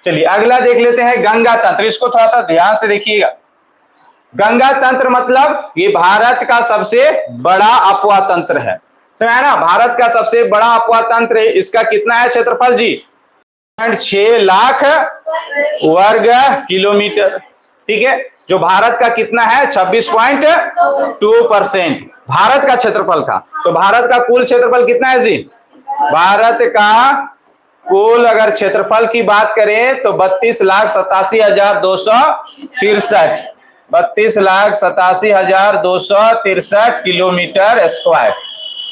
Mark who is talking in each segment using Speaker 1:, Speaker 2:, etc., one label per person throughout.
Speaker 1: चलिए अगला देख लेते हैं गंगा तंत्र। इसको थोड़ा सा ध्यान से देखिएगा। गंगा तंत्र मतलब ये भारत का सबसे बड़ा अपवाह तंत्र है, समझ ना। भारत का सबसे बड़ा अपवाह तंत्र है। इसका कितना है क्षेत्रफल जी? 6 लाख वर्ग किलोमीटर। ठीक है, जो भारत का कितना है 26.2% भारत का क्षेत्रफल का। तो भारत का कुल क्षेत्रफल कितना है जी? भारत का कुल अगर क्षेत्रफल की बात करें तो 32,87,263 32,87,263 किलोमीटर स्क्वायर,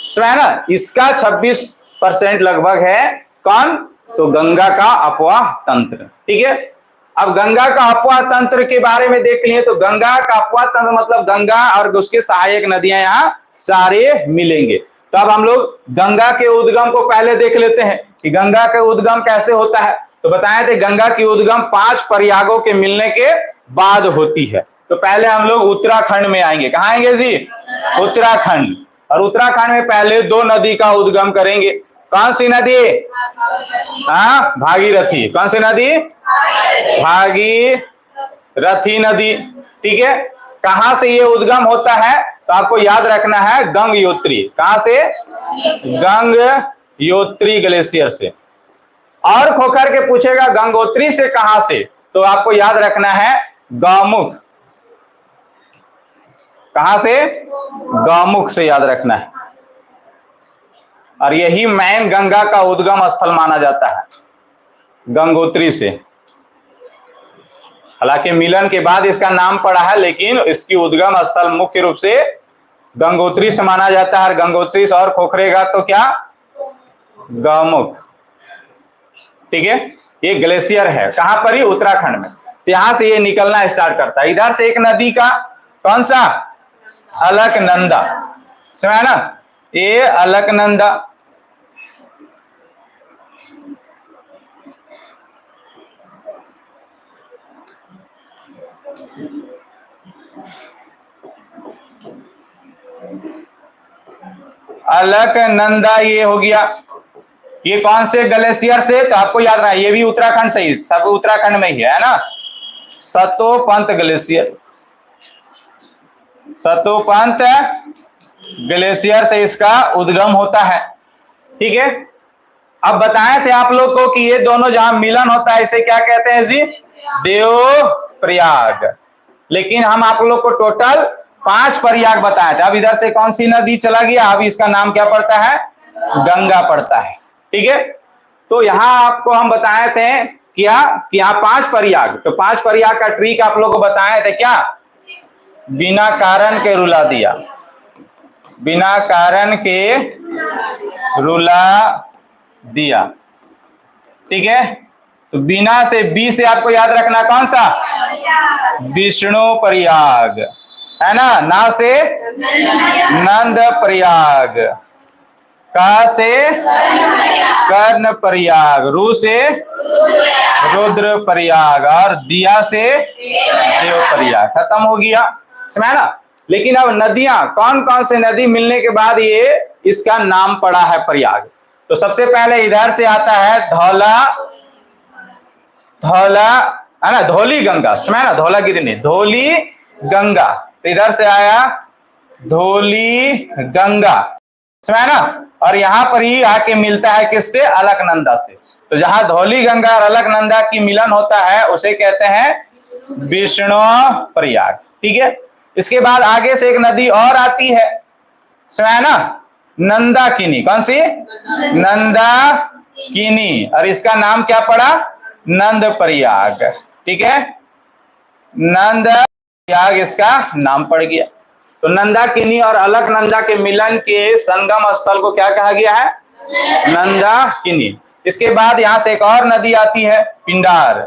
Speaker 1: समझ ना। इसका 26% लगभग है कौन? तो गंगा का अपवाह तंत्र। ठीक है, अब गंगा का अपवाह तंत्र के बारे में देख लिए तो गंगा का अपवाह तंत्र मतलब गंगा और उसके सहायक नदियां यहाँ सारे मिलेंगे। तो अब हम लोग गंगा के उद्गम को पहले देख लेते हैं कि गंगा का उद्गम कैसे होता है। तो बताए थे गंगा की उद्गम 5 प्रयागों के मिलने के बाद होती है। तो पहले हम लोग उत्तराखंड में आएंगे। कहाँ आएंगे जी? उत्तराखंड। और उत्तराखंड में पहले 2 नदी का उद्गम करेंगे। कौन सी नदी? हाँ, भागीरथी। कौन सी नदी? भागीरथी नदी। ठीक है, कहां से ये उद्गम होता है? तो आपको याद रखना है गंगोत्री। कहां से? गंगोत्री ग्लेशियर से। और खोखर के पूछेगा गंगोत्री से कहां से, तो आपको याद रखना है गौमुख। कहां से? गौमुख से याद रखना है। और यही मैन गंगा का उद्गम स्थल माना जाता है, गंगोत्री से। हालांकि मिलन के बाद इसका नाम पड़ा है, लेकिन इसकी उद्गम स्थल मुख्य रूप से गंगोत्री से माना जाता है। गंगोत्री से और खोखरेगा तो क्या? गौमुख। ठीक है, ये ग्लेशियर है कहां पर? ही उत्तराखंड में। तो यहां से ये निकलना स्टार्ट करता है। इधर से एक नदी का कौन सा? अलकनंदा, समझा ना। ये अलकनंदा। अलकनंदा ये हो गया। ये कौन से ग्लेशियर से? तो आपको याद रहा ये भी उत्तराखंड से ही, सब उत्तराखंड में ही है ना। सतोपंत ग्लेशियर। सतोपंत ग्लेशियर से इसका उद्गम होता है। ठीक है, अब बताए थे आप लोग को कि ये दोनों जहां मिलन होता है इसे क्या कहते हैं जी? देवप्रयाग। लेकिन हम आप लोग को टोटल 5 प्रयाग बताए थे। अब इधर से कौन सी नदी चला गया? अब इसका नाम क्या पड़ता है? गंगा पड़ता है। ठीक है, तो यहां आपको हम बताए थे क्या कि यहाँ 5 प्रयाग। तो 5 प्रयाग का ट्रिक आप लोग को बताए थे क्या? बिना कारण के रुला दिया। बिना कारण के रुला दिया। ठीक है, तो बिना से बी से आपको याद रखना कौन सा? विष्णु प्रयाग है ना। ना से नंद प्रयाग, का से कर्ण प्रयाग, रू से रुद्र प्रयाग और दिया से देव प्रयाग। खत्म हो गया, समझा ना। लेकिन अब नदियां कौन कौन से नदी मिलने के बाद ये इसका नाम पड़ा है प्रयाग? तो सबसे पहले इधर से आता है धौला, धौला है ना, धौली गंगा, समझा ना। धौलागिरी नहीं, धौली गंगा। तो इधर से आया धौली गंगा, समझा ना। और यहां पर ही आके मिलता है किससे? अलकनंदा से। तो जहां धौली गंगा और अलकनंदा की मिलन होता है उसे कहते हैं विष्णु प्रयाग। ठीक है, इसके बाद आगे से एक नदी और आती है, समझा ना, नंदाकिनी। कौन सी? नंदाकिनी। और इसका नाम क्या पड़ा? नंद प्रयाग। ठीक है, नंद प्रयाग इसका नाम पड़ गया। तो नंदाकिनी और अलकनंदा के मिलन के संगम स्थल को क्या कहा गया है? नंदाकिनी। इसके बाद यहां से एक और नदी आती है पिंडार,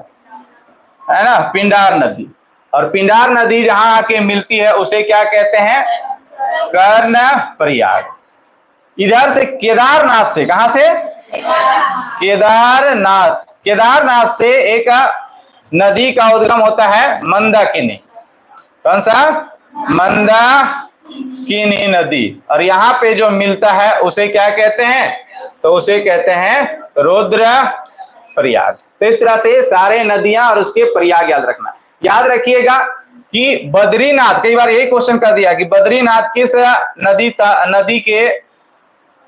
Speaker 1: है ना, पिंडार नदी। और पिंडार नदी जहां आके मिलती है उसे क्या कहते हैं? कर्ण प्रयाग। इधर से केदारनाथ से, कहां से? केदारनाथ। केदारनाथ से एक नदी का उद्गम होता है मंदाकिनी। कौन सा? मंदाकिनी नदी। और यहाँ पे जो मिलता है उसे क्या कहते हैं? तो उसे कहते हैं रुद्र प्रयाग। तो इस तरह से सारे नदियां और उसके प्रयाग याद रखना। याद रखिएगा कि बद्रीनाथ, कई बार यही क्वेश्चन कर दिया कि बद्रीनाथ किस नदी के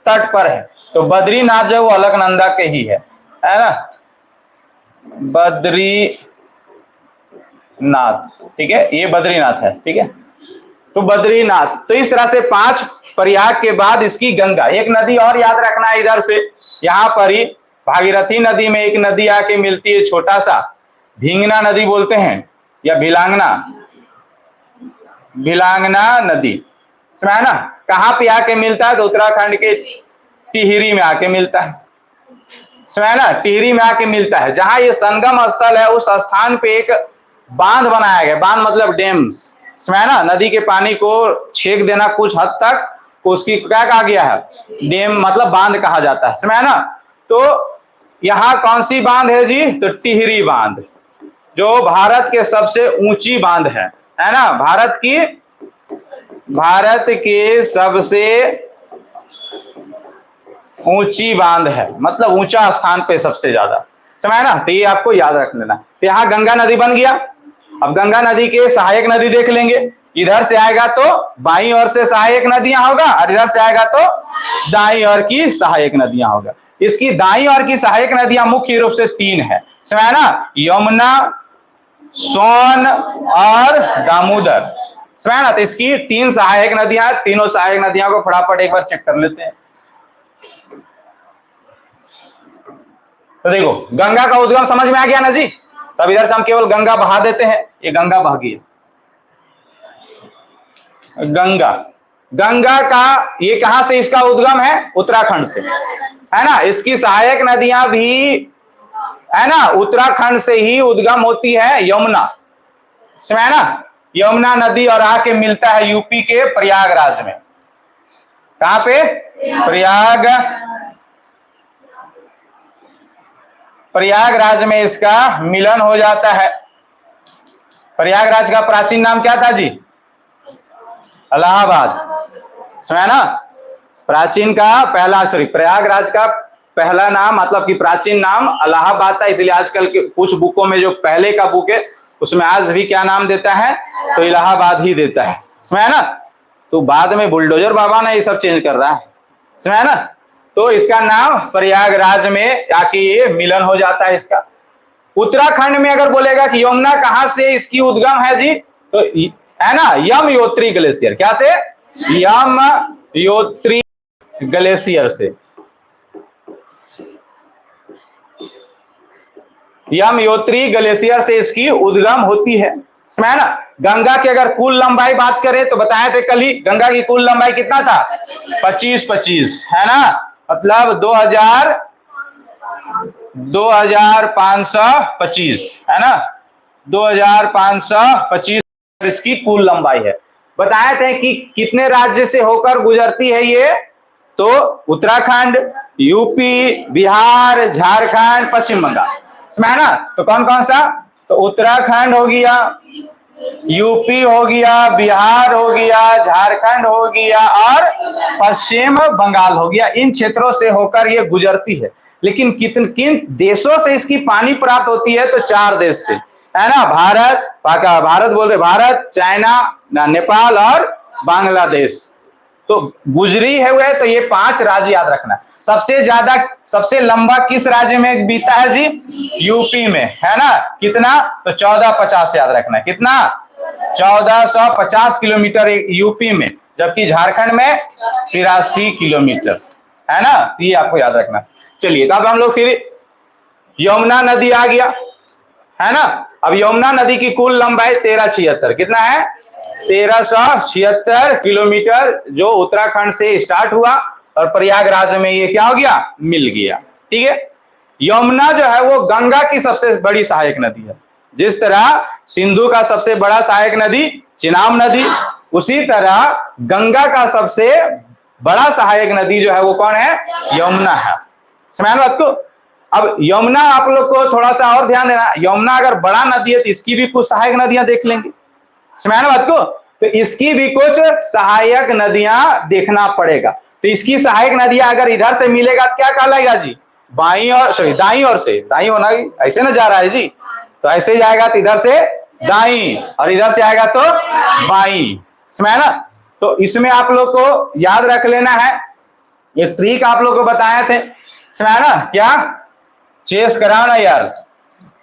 Speaker 1: तट पर है, तो बद्रीनाथ जो वो अलकनंदा के ही है ना, बद्रीनाथ, ठीक है, ये बद्रीनाथ है, ठीक है। तो बद्रीनाथ, तो इस तरह से 5 प्रयाग के बाद इसकी गंगा। एक नदी और याद रखना है इधर से, यहां पर ही भागीरथी नदी में एक नदी आके मिलती है, छोटा सा भींगना नदी बोलते हैं या भिलांगना नदी, समझा ना। कहां पे आके मिलता है, तो उत्तराखंड के टिहरी में आके मिलता है, समझा ना, टिहरी में आके मिलता है। जहां ये संगम स्थल है उस स्थान पे एक बांध बनाया गया, बांध मतलब डैम्स, समझा ना, नदी के पानी को छेक देना कुछ हद तक, उसकी क्या कहा गया है, डैम मतलब बांध कहा जाता है, समझा ना। तो यहां कौन सी बांध है जी, तो टिहरी बांध, जो भारत के सबसे ऊंची बांध है ना, भारत की सबसे ऊंची बांध है, मतलब ऊंचा स्थान पे सबसे ज्यादा, समझ ना। तो ये आपको याद रख लेना। तो यहाँ गंगा नदी बन गया। अब गंगा नदी के सहायक नदी देख लेंगे, इधर से आएगा तो बाईं ओर से सहायक नदियां होगा, और इधर से आएगा तो दाईं ओर की सहायक नदियां होगा। इसकी दाईं ओर की सहायक नदियां मुख्य रूप से 3 है, समझ ना, यमुना, सोन और दामोदर, समझ ना। तो इसकी 3 सहायक नदियां, तीनों सहायक नदियों को फटाफट एक बार चेक कर लेते हैं। तो देखो गंगा का उद्गम समझ में आ गया ना जी। तब इधर से हम केवल गंगा बहा देते हैं, ये गंगा बह गई। गंगा का ये कहां से इसका उद्गम है, उत्तराखंड से, है ना। इसकी सहायक नदियां भी, है ना, उत्तराखंड से ही उद्गम होती है, यमुना, समझ ना, यमुना नदी, और आके मिलता है यूपी के प्रयागराज में। कहां पे, प्रयागराज में इसका मिलन हो जाता है। प्रयागराज का प्राचीन नाम क्या था जी, इलाहाबाद, समझा ना। प्राचीन का पहला, सॉरी, प्रयागराज का पहला नाम मतलब कि प्राचीन नाम इलाहाबाद था, इसलिए आजकल के कुछ बुकों में जो पहले का बुक है उसमें आज भी क्या नाम देता है, तो इलाहाबाद ही देता है, समझा ना। तो बाद में बुलडोजर बाबा ने ये सब चेंज कर रहा है, समझा ना। तो इसका नाम प्रयागराज में आके ये मिलन हो जाता है इसका। उत्तराखंड में अगर बोलेगा कि यमुना कहां से इसकी उद्गम है जी, तो है ना, यमनोत्री ग्लेशियर, क्या से, यमनोत्री ग्लेशियर से, यमनोत्री ग्लेशियर से इसकी उद्गम होती है, समझा ना। गंगा की अगर कुल लंबाई बात करें तो बताए थे कल ही, गंगा की कुल लंबाई कितना था, 25 है ना, मतलब 2525 है ना, 2525 इसकी कुल लंबाई है। बताए थे कि कितने राज्य से होकर गुजरती है ये, तो उत्तराखंड, यूपी, बिहार, झारखंड, पश्चिम बंगाल, समझा ना। तो कौन कौन सा, तो उत्तराखंड हो गया, यूपी हो गया, बिहार हो गया, झारखंड हो गया और पश्चिम बंगाल हो गया। इन क्षेत्रों से होकर ये गुजरती है। लेकिन किन देशों से इसकी पानी प्राप्त होती है, तो 4 देश से, है ना, भारत बोल रहे, भारत, चाइना, नेपाल और बांग्लादेश। तो गुजरी है वह, तो ये 5 राज्य याद रखना। सबसे लंबा किस राज्य में बीता है जी, यूपी में, है ना, कितना, तो 1450 याद रखना। कितना, 1450 किलोमीटर यूपी में, जबकि झारखंड में 83 किलोमीटर, है ना, ये आपको याद रखना। चलिए, तो अब हम लोग फिर यमुना नदी आ गया, है ना। अब यमुना नदी की कुल लंबाई 1376, कितना है, 1376 किलोमीटर, जो उत्तराखंड से स्टार्ट हुआ और प्रयागराज में ये क्या हो गया, मिल गया, ठीक है। यमुना जो है वो गंगा की सबसे बड़ी सहायक नदी है। जिस तरह सिंधु का सबसे बड़ा सहायक नदी चिनाब नदी, उसी तरह गंगा का सबसे बड़ा सहायक नदी जो है वो कौन है, यमुना है, समझ बात को। अब यमुना आप लोग को थोड़ा सा और ध्यान देना, यमुना अगर बड़ा नदी है तो इसकी भी कुछ सहायक नदियां देख लेंगे, समझ बात को। तो इसकी भी कुछ सहायक नदियां देखना पड़ेगा। तो इसकी सहायक नदियां अगर इधर से मिलेगा तो क्या कहलाएगा जी, बाई और सॉरी दाई और से, दाई होना ऐसे ना जा रहा है जी, तो ऐसे जाएगा तो इधर से दाई और इधर से आएगा तो बाई, समझ ना। तो इसमें आप लोग को याद रख लेना है, एक ट्रिक आप लोग को बताए थे, समझ ना, क्या चेस कराओ ना यार,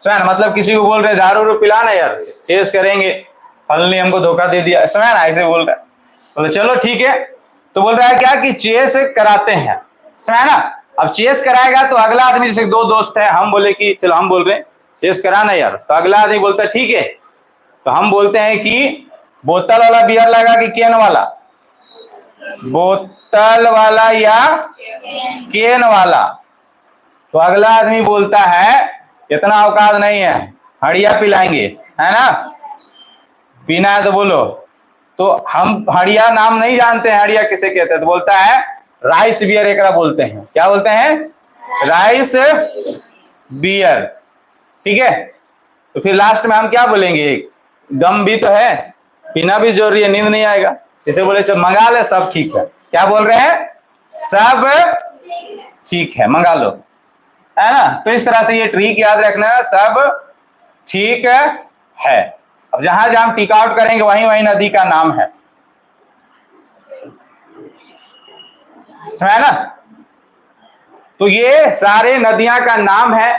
Speaker 1: समझ ना, मतलब किसी को बोल रहे दारू पिला ना यार, चेस करेंगे, फल ने हमको धोखा दे दिया, समझ ना, ऐसे बोल रहा है। बोले चलो ठीक है, तो बोल रहा है क्या कि चेस कराते हैं, समझ ना। अब चेस कराएगा तो अगला आदमी, जैसे दो दोस्त है, हम बोले कि चलो हम बोल रहे हैं चेस कराना यार, तो अगला आदमी बोलता है ठीक है, तो हम बोलते हैं कि बोतल वाला बियर लगा कि केन वाला, बोतल वाला या केन वाला, तो अगला आदमी बोलता है इतना औकात नहीं है, हड़िया पिलाएंगे, है ना, पीना है तो बोलो, तो हम हड़िया नाम नहीं जानते हैं, हड़िया किसे कहते हैं, तो बोलता है राइस बियर एक बोलते हैं, क्या बोलते हैं, राइस बियर, ठीक है। तो फिर लास्ट में हम क्या बोलेंगे, एक दम भी तो है, पीना भी जरूरी है, नींद नहीं आएगा, इसे बोले चल मंगा ले सब ठीक है, क्या बोल रहे हैं, सब ठीक है मंगा लो, है ना। तो इस तरह से ये ट्रिक याद रखना, सब ठीक है। अब जहां जहां टिक आउट करेंगे वहीं वहीं नदी का नाम है, समझ ना। तो ये सारे नदियां का नाम है।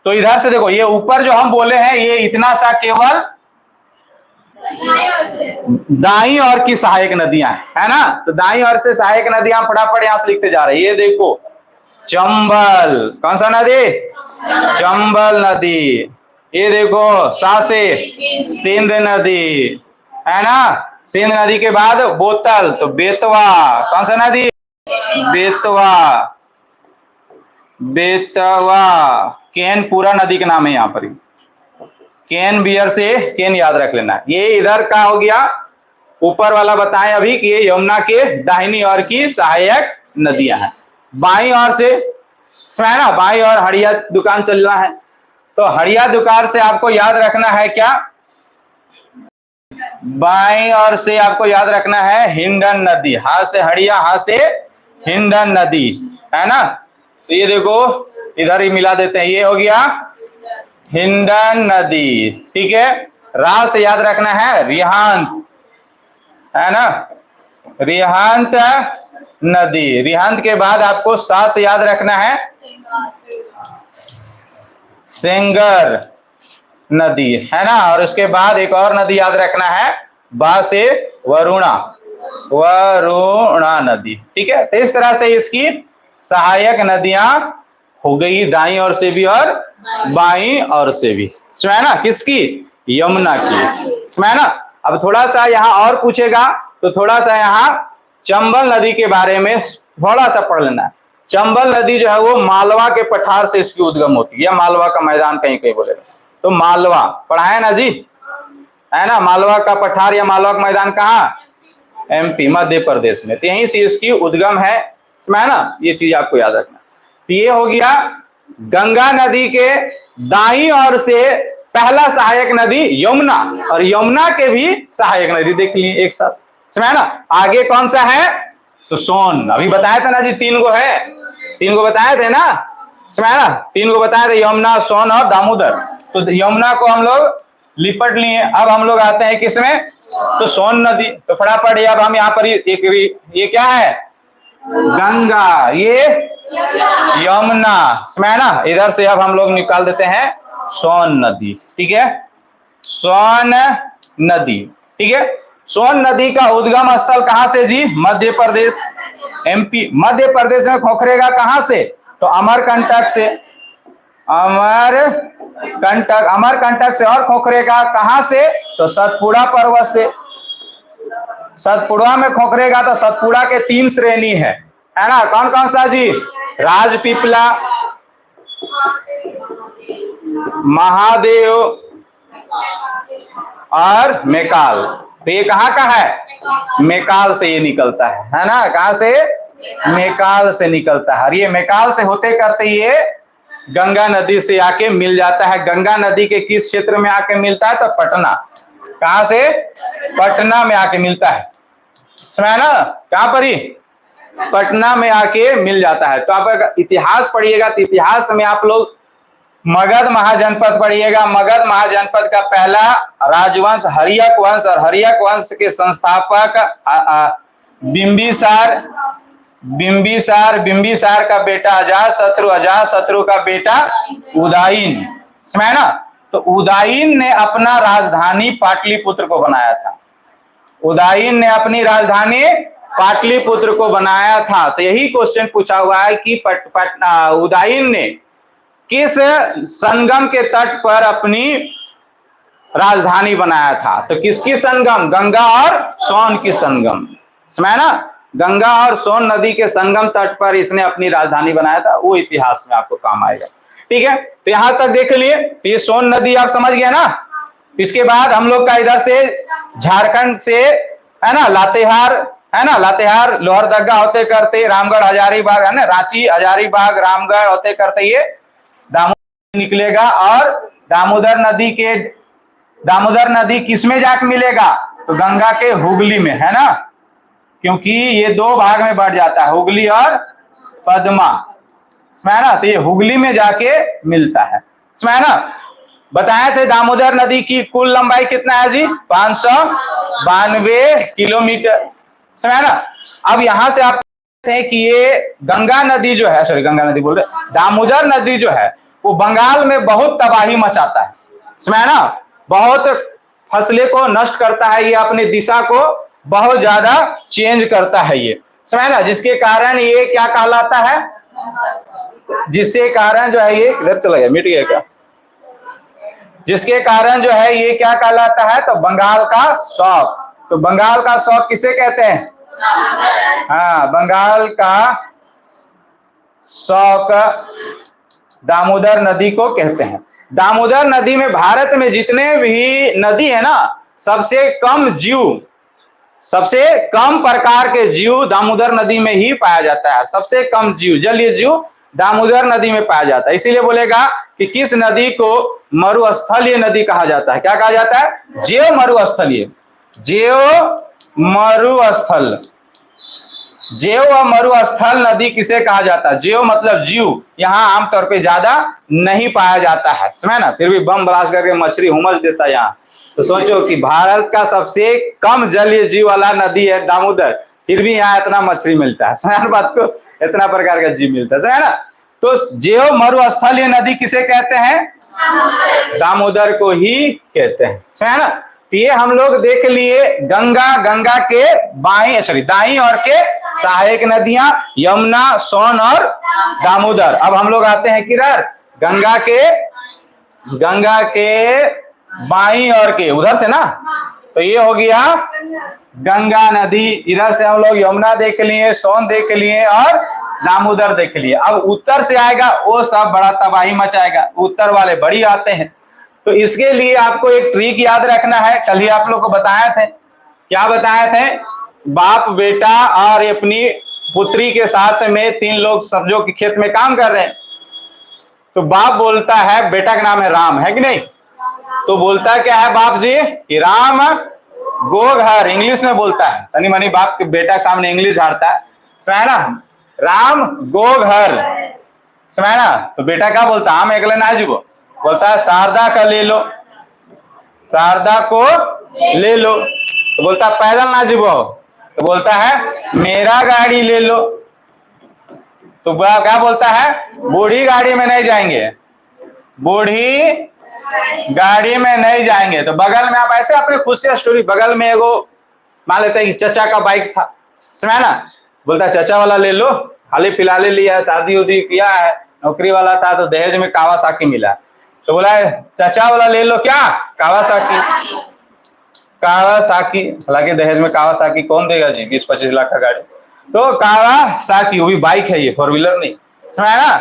Speaker 1: तो इधर से देखो, ये ऊपर जो हम बोले हैं ये इतना सा केवल दाई और की सहायक नदियां है ना। तो दाई और से सहायक नदियां फटाफट यहां से लिखते जा रहे हैं। ये देखो चंबल, कौन सा नदी, चंबल नदी। ये देखो सा से सिंध नदी, है ना। सिंध नदी के बाद बोतल, तो बेतवा, कौन सा नदी, बेतवा, बेतवा। केन पूरा नदी का नाम है यहाँ पर, केन बियर से केन याद रख लेना। ये इधर का हो गया, ऊपर वाला बताएं अभी कि ये यमुना के दाहिनी ओर की सहायक नदियां हैं। बाईं ओर से ना, बाईं ओर हड़िया दुकान चलना है, तो हड़िया दुकान से आपको याद रखना है क्या, बाईं ओर से आपको याद रखना है हिंडन नदी। हाथ से हड़िया, हाथ से हिंडन नदी, है ना। तो ये देखो इधर ही मिला देते हैं, ये हो गया हिंडन नदी, ठीक है। रा से याद रखना है रिहांत, है ना, रिहांत नदी। रिहांत के बाद आपको सा से याद रखना है सेंगर नदी, है ना। और उसके बाद एक और नदी याद रखना है बा से वरुणा, वरुणा नदी, ठीक है। तो इस तरह से इसकी सहायक नदियां हो गई, दाईं ओर से भी और बाईं ओर से भी, समझ ना, किसकी, यमुना की, समझ ना। अब थोड़ा सा यहाँ और पूछेगा, तो थोड़ा सा यहाँ चंबल नदी के बारे में थोड़ा सा पढ़ लेना। चंबल नदी जो है वो मालवा के पठार से इसकी उद्गम होती है, मालवा का मैदान कहीं कहीं बोलेगा, तो मालवा पढ़ा है ना जी, है ना। मालवा का पठार या मालवा का मैदान कहाँ, एमपी, मध्य प्रदेश में, तो यहीं से इसकी उद्गम है, समझ ना। ये चीज आपको याद रखना। तो ये हो गया गंगा नदी के दाईं ओर से पहला सहायक नदी यमुना, और यमुना के भी सहायक नदी देख लिए एक साथ, समझ ना। आगे कौन सा है, तो सोन, अभी बताया था ना जी, 3 गो है, 3 गो बताए थे ना, समझ ना, 3 गो बताए थे, यमुना, सोन और दामोदर। तो यमुना को हम लोग लिपट लिए। अब हम लोग आते हैं किसमें, तो सोन नदी। तो फटाफट अब हम यहाँ पर एक, ये क्या है, गंगा, ये यमुना, समझ ना। इधर से अब हम लोग निकाल देते हैं सोन नदी, ठीक है, सोन नदी, ठीक है। सोन नदी का उद्गम स्थल कहां से जी, मध्य प्रदेश, एमपी। मध्य प्रदेश में खोखरेगा कहां से, तो अमरकंटक से, अमरकंटक, अमरकंटक से। और खोखरेगा कहां से, तो सतपुड़ा पर्वत से। सतपुड़ा में खोखरेगा तो सतपुड़ा के 3 श्रेणी है ना, कौन कौन सा जी, राजपीपला, महादेव और मेकाल। तो ये कहाँ का है, मेकाल से ये निकलता है ना, कहां से, मेकाल से निकलता है। और ये मेकाल से होते करते ये गंगा नदी से आके मिल जाता है। गंगा नदी के किस क्षेत्र में आके मिलता है, तो पटना, कहां से, पटना में आके मिलता है, समझ ना, कहां पर ही, पटना में आके मिल जाता है। तो आप अगर इतिहास पढ़िएगा तो इतिहास में आप लोग मगध महाजनपद पढ़िएगा। मगध महाजनपद का पहला राजवंश हर्यक वंश, और हर्यक वंश के संस्थापक बिंबिसार, बिंबिसार का बेटा अजातशत्रु, अजातशत्रु का बेटा उदयन, समझे ना। तो उदयन ने अपना राजधानी पाटलिपुत्र को बनाया था। उदयन ने अपनी राजधानी पाटलिपुत्र को बनाया था। तो यही क्वेश्चन पूछा हुआ है कि उदयन ने किस संगम के तट पर अपनी राजधानी बनाया था। तो किसकी संगम? गंगा और सोन की संगम, समझे ना। गंगा और सोन नदी के संगम तट पर इसने अपनी राजधानी बनाया था। वो इतिहास में आपको काम आएगा, ठीक है। तो यहां तक देख लिए। तो ये सोन नदी आप समझ गए ना। इसके बाद हम लोग का इधर से झारखंड से है ना लातेहार, है ना, लातेहार लोहरदगा होते करते रामगढ़ हजारीबाग, है ना, रांची हजारीबाग रामगढ़ होते करते ये दामोदर निकलेगा। और दामोदर नदी किसमें जाके मिलेगा? तो गंगा के हुगली में, है ना, क्योंकि ये दो भाग में बढ़ जाता है, हुगली और पद्मा, समझे ना। तो ये हुगली में जाके मिलता है, समझे ना। बताए थे दामोदर नदी की कुल लंबाई कितना है जी? 592 किलोमीटर, समझे ना। अब यहां से आप हैं कि ये गंगा नदी जो है, सॉरी गंगा नदी बोल रहे, दामोदर नदी जो है वो बंगाल में बहुत तबाही मचाता है, समझे ना। बहुत फसलें को नष्ट करता है ये, अपनी दिशा को बहुत ज्यादा चेंज करता है ये, समझे ना। जिसके कारण ये क्या कहलाता है? जिसके कारण जो है ये इधर चला गया, मिट गया क्या? जिसके कारण जो है ये क्या कहलाता है? तो बंगाल का शौक। तो बंगाल का शौक किसे कहते हैं? हाँ, बंगाल का शौक दामोदर नदी को कहते हैं। दामोदर नदी में भारत में जितने भी नदी है ना, सबसे कम प्रकार के जीव दामोदर नदी में ही पाया जाता है। सबसे कम जीव, जलीय जीव दामोदर नदी में पाया जाता है। इसीलिए बोलेगा कि किस नदी को मरुस्थलीय नदी कहा जाता है? क्या कहा जाता है? जैव मरुस्थलीय, जैव मरुस्थल, जैव व मरुस्थल नदी किसे कहा जाता है? जैव मतलब जीव, यहाँ आमतौर पे ज्यादा नहीं पाया जाता है, समझे ना। फिर भी बम ब्लास्ट करके मछली हुमस देता है यहाँ। तो सोचो कि भारत का सबसे कम जलीय जीव वाला नदी है दामोदर, फिर भी यहाँ इतना मछली मिलता है, समझे बात को, इतना प्रकार का जीव मिलता है, समझे ना। तो जैव मरुस्थलीय नदी किसे कहते हैं? दामोदर को ही कहते हैं, समझे ना। तो ये हम लोग देख लिए गंगा के दाईं और के सहायक नदियां यमुना, सोन और दामोदर। अब हम लोग आते हैं किधर? गंगा के बाईं और के, उधर से ना। तो ये हो गया गंगा नदी। इधर से हम लोग यमुना देख लिए, सोन देख लिए और दामोदर देख लिए। अब उत्तर से आएगा वो सब बड़ा तबाही मचाएगा, उत्तर वाले बड़ी आते हैं। तो इसके लिए आपको एक ट्रिक याद रखना है। कल ही आप लोग को बताया थे, क्या बताए थे? बाप बेटा और अपनी पुत्री के साथ में 3 लोग सब्जियों के खेत में काम कर रहे हैं। तो बाप बोलता है, बेटा का नाम है राम, है कि नहीं? तो बोलता क्या है बाप जी कि राम गो घर, इंग्लिश में बोलता है, तनी मनी बाप के बेटा के सामने इंग्लिश झाड़ता है, समझे ना। राम गो घर, समझे ना। तो बेटा क्या बोलता है? हम एक लेना है जी, वो बोलता है शारदा का ले लो, शारदा को ले लो। तो बोलता पैदल ना जीवो, तो बोलता है मेरा गाड़ी ले लो। तो क्या बोलता है? बूढ़ी गाड़ी में नहीं जाएंगे, बूढ़ी गाड़ी में नहीं जाएंगे। तो बगल में आप ऐसे अपने खुद से स्टोरी, बगल में एगो मान लेते हैं कि चचा का बाइक था, समझे ना। बोलता चचा वाला ले लो, हाल फिलहाल लिया, शादी उदी किया है, नौकरी वाला था तो दहेज में कावासाकी मिला। तो बोला चचा वाला ले लो, क्या? कावासाकी, हालांकि दहेज में कावासाकी कौन देगा जी, 20-25 लाख का गाड़ी। तो कावासाकी, वो भी बाइक है ये, 4 व्हीलर नहीं, समझे ना।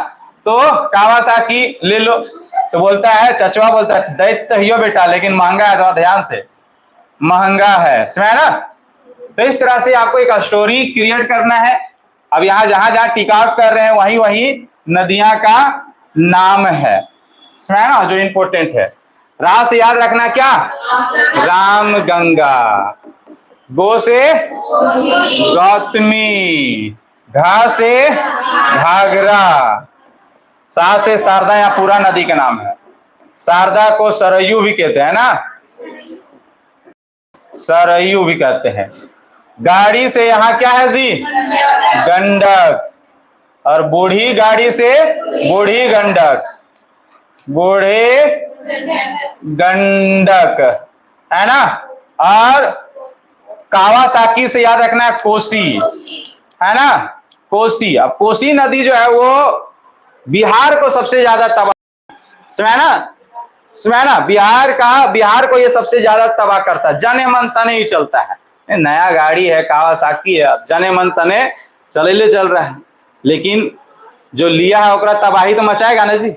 Speaker 1: तो कावासाकी ले लो। तो बोलता है चचवा, बोलता है दैत्य हियो बेटा, लेकिन महंगा है, थोड़ा ध्यान से, महंगा है, समझे ना। तो इस तरह से आपको एक स्टोरी क्रिएट करना है। अब यहाँ जहां टिकआउट कर रहे हैं वही नदियां का नाम है, समझे ना, जो इंपॉर्टेंट है। रा से याद रखना क्या? राम गंगा, गो से गौतमी, घा से घाघरा, सा से शारदा, यहाँ पूरा नदी का नाम है। शारदा को सरयू भी कहते हैं ना, सरयू भी कहते हैं। गाड़ी से यहाँ क्या है जी, गंडक। और बूढ़ी गाड़ी से बूढ़ी गंडक, बूढ़े गंडक, है ना। और कावासाकी से याद रखना है कोसी, है ना, कोसी। अब कोसी नदी जो है वो बिहार को सबसे ज्यादा तबाह, समझे ना, बिहार को ये सबसे ज्यादा तबाह करता है। जने मन तने ही चलता है, नया गाड़ी है, कावासाकी है, अब जने मन तने चले चल रहा है, लेकिन जो लिया है ओकरा तबाही तो मचाएगा ना जी।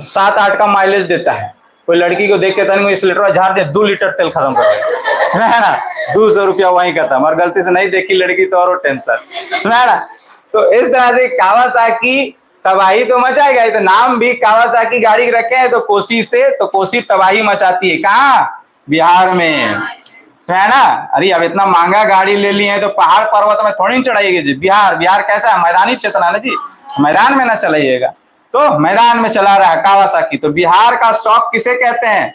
Speaker 1: 7-8 का माइलेज देता है। कोई लड़की को देख के तनिक इस लीटर झाड़ दे, 2 लीटर तेल खत्म कर दे, समझे ना, 200 रुपया वहीं खत्म। और गलती से नहीं देखी लड़की तो और टेंशन, समझे ना। तो इस तरह से कावासाकी तबाही तो मचाएगा। तो नाम भी कावासाकी गाड़ी रखे हैं तो कोसी से, तो कोसी तबाही मचाती है। कहाँ, बिहार में, समझे ना। अरे अब इतना महंगा गाड़ी ले लिए हैं तो पहाड़ पर्वत में थोड़ी चढ़ाइएगा जी। बिहार कैसा है, मैदानी क्षेत्र है ना जी, मैदान में ना चलाइएगा। तो मैदान में चला रहा है कावासाकी। तो बिहार का शौक किसे कहते हैं,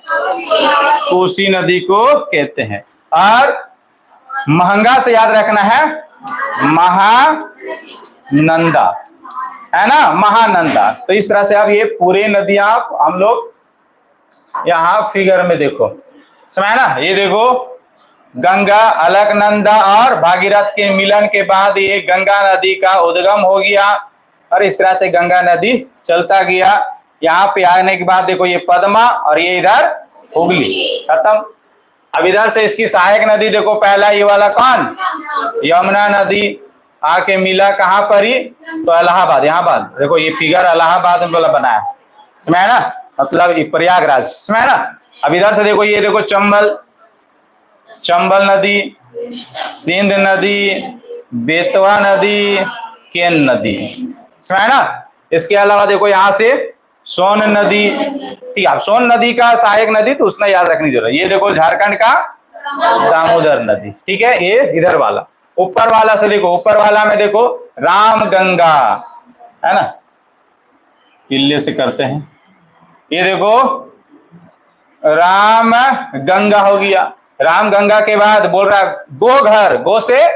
Speaker 1: कोसी नदी को कहते हैं। और महंगा से याद रखना है महानंदा, है ना, महानंदा। तो इस तरह से अब ये पूरे नदियां हम लोग यहाँ फिगर में देखो, समझे ना। ये देखो गंगा, अलकनंदा और भागीरथ के मिलन के बाद ये गंगा नदी का उद्गम हो गया। और इस तरह से गंगा नदी चलता गया। यहाँ पे आने के बाद देखो ये पद्मा और ये इधर हुगली, खत्म। अब इधर से इसकी सहायक नदी देखो, पहला ये वाला कौन, यमुना नदी आके मिला कहाँ पर ही, तो इलाहाबाद। यहाँ बाद देखो ये फिगर इलाहाबाद में बनाया, समझे ना, मतलब प्रयागराज, समझे ना। अब इधर से देखो, ये देखो चंबल नदी, सिंध नदी, बेतवा नदी, केन नदी, समझे ना। इसके अलावा देखो यहाँ से सोन नदी, ठीक है। सोन नदी का सहायक नदी तो उसने याद रखनी जरूरत। ये देखो झारखंड का दामोदर नदी, ठीक है। ये इधर वाला, ऊपर वाला से देखो, ऊपर वाला में देखो रामगंगा, है ना, किले से करते हैं। ये देखो राम गंगा हो गया। राम गंगा के बाद बोल रहा गोघर, गो से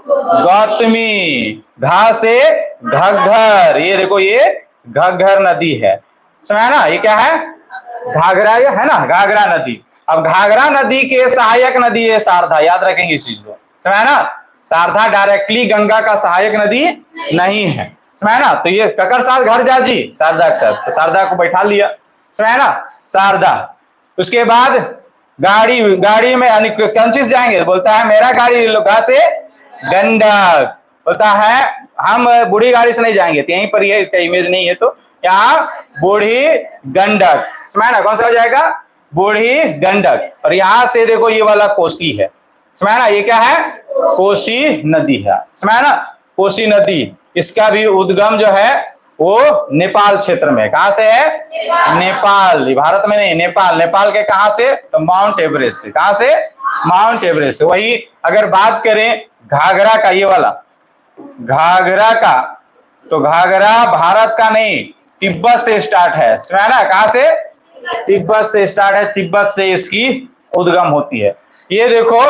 Speaker 1: गौतमी, घा से घग्घर। ये देखो ये घग्घर नदी है, समझे ना। ये क्या है, घाघरा, है ना, घाघरा नदी। अब घाघरा नदी के सहायक नदी है शारदा, याद रखेंगे इस चीज को, समझे ना। शारदा डायरेक्टली गंगा का सहायक नदी नहीं है, समझे ना। तो ये ककर साथ घर जा जी, शारदा के साथ, तो शारदा को बैठा लिया, समझे ना, शारदा। उसके बाद गाड़ी में कौन चीज जाएंगे, बोलता है मेरा गाड़ी लोगा से गंडक, बोलता है हम बूढ़ी गाड़ी से नहीं जाएंगे, तो यहीं पर ही है, इसका इमेज नहीं है। तो यहाँ बूढ़ी गंडक, समझे ना, कौन सा हो जाएगा, बूढ़ी गंडक। और यहाँ से देखो ये वाला कोसी है, समझे ना, ये क्या है, कोसी नदी है, समझे ना। कोसी नदी, इसका भी उद्गम जो है वो नेपाल क्षेत्र में, कहां से है, नेपाल, भारत में नहीं, नेपाल के कहां से, तो माउंट एवरेस्ट से, कहां से, माउंट एवरेस्ट से। वही अगर बात करें घाघरा का, ये वाला घाघरा का, तो घाघरा भारत का नहीं, तिब्बत से स्टार्ट है, समझे ना, कहां से, तिब्बत से स्टार्ट है, तिब्बत से इसकी उद्गम होती है। ये देखो